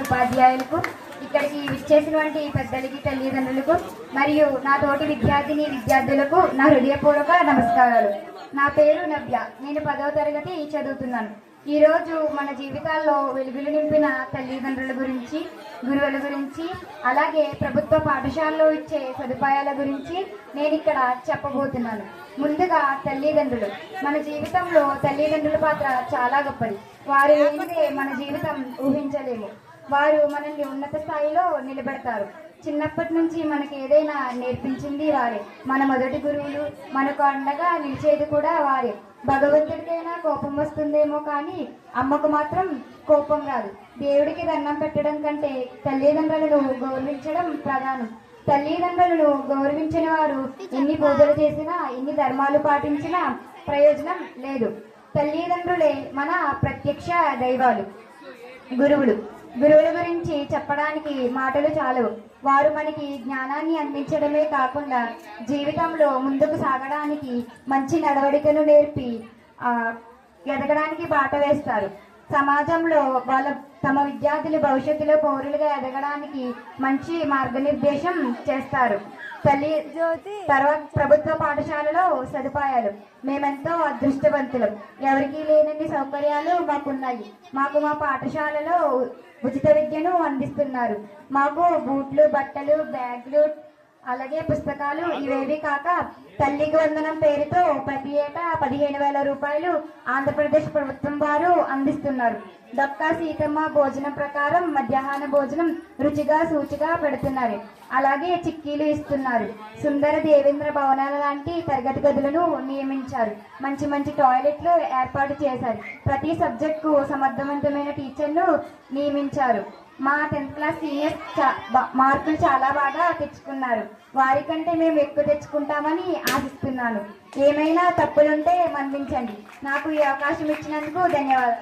ఉపాధ్యాయులకు ఇక్కడికి విచ్చేసినటువంటి పెద్దలకి తల్లిదండ్రులకు మరియు నా తోటి విద్యార్థిని విద్యార్థులకు నా హృదయపూర్వక నమస్కారాలు. నా పేరు నవ్య. నేను 10వ తరగతి చదువుతున్నాను. ఈరోజు మన జీవితాల్లో వెలుగులు నింపిన తల్లిదండ్రుల గురించి, గురువుల గురించి, అలాగే ప్రభుత్వ పాఠశాలలో ఇచ్చే సదుపాయాల గురించి నేను ఇక్కడ చెప్పబోతున్నాను. ముందుగా తల్లిదండ్రులు. మన జీవితంలో తల్లిదండ్రుల పాత్ర చాలా గొప్పది. వారు లేనిదే మన జీవితం ఊహించలేము. వారు మనల్ని ఉన్నత స్థాయిలో నిలబెడతారు. చిన్నప్పటి నుంచి మనకి ఏదైనా నేర్పించింది వారే. మన మొదటి గురువులు. మనకు అండగా నిలిచేది కూడా వారే. భగవంతుడికైనా కోపం వస్తుందేమో కానీ అమ్మకు మాత్రం కోపం రాదు. దేవుడికి దండం పెట్టడం కంటే తల్లిదండ్రులను గౌరవించడం ప్రధానం. తల్లిదండ్రులను గౌరవించిన వారు ఎన్ని పూజలు చేసినా, ఎన్ని ధర్మాలు పాటించినా ప్రయోజనం లేదు. తల్లిదండ్రులే మన ప్రత్యక్ష దైవాలు. గురువుల గురించి చెప్పడానికి మాటలు చాలవు. వారు మనకి జ్ఞానాన్ని అందించడమే కాకుండా జీవితంలో ముందుకు సాగడానికి మంచి నడవడికను నేర్పి ఎదగడానికి బాట వేస్తారు. సమాజంలో తమ విద్యార్థులు భవిష్యత్తులో పౌరులుగా ఎదగడానికి మంచి మార్గనిర్దేశం చేస్తారు. తర్వాత ప్రభుత్వ పాఠశాలలో సదుపాయాలు. మేమెంతో అదృష్టవంతులం. ఎవరికీ లేనన్ని సౌకర్యాలు మాకున్నాయి. మాకు మా పాఠశాలలో ఉచిత విద్యను అందిస్తున్నారు. మాకు బూట్లు, బట్టలు, బ్యాగులు, అలాగే పుస్తకాలు ఇవేవి కాక తల్లికి వందనం పేరుతో ప్రతి ఏటా 15,000 రూపాయలు ఆంధ్రప్రదేశ్ ప్రభుత్వం వారు అందిస్తున్నారు. దొక్కా సీతమ్మ భోజనం ప్రకారం మధ్యాహ్న భోజనం రుచిగా సూచిగా పెడుతున్నారు. అలాగే చిక్కీలు ఇస్తున్నారు. సుందర దేవేంద్ర భవనాల లాంటి తరగతి గదులను నియమించారు. మంచి మంచి టాయిలెట్లు ఏర్పాటు చేశారు. ప్రతి సబ్జెక్టుకు సమర్థవంతమైన టీచర్ను నియమించారు. మా 10th క్లాస్ సీనియర్స్ మార్కులు చాలా బాగా తెచ్చుకున్నారు. వారికంటే మేము ఎక్కువ తెచ్చుకుంటామని ఆశిస్తున్నాను. ఏమైనా తప్పులుంటే మన్నించండి. నాకు ఈ అవకాశం ఇచ్చినందుకు ధన్యవాదాలు.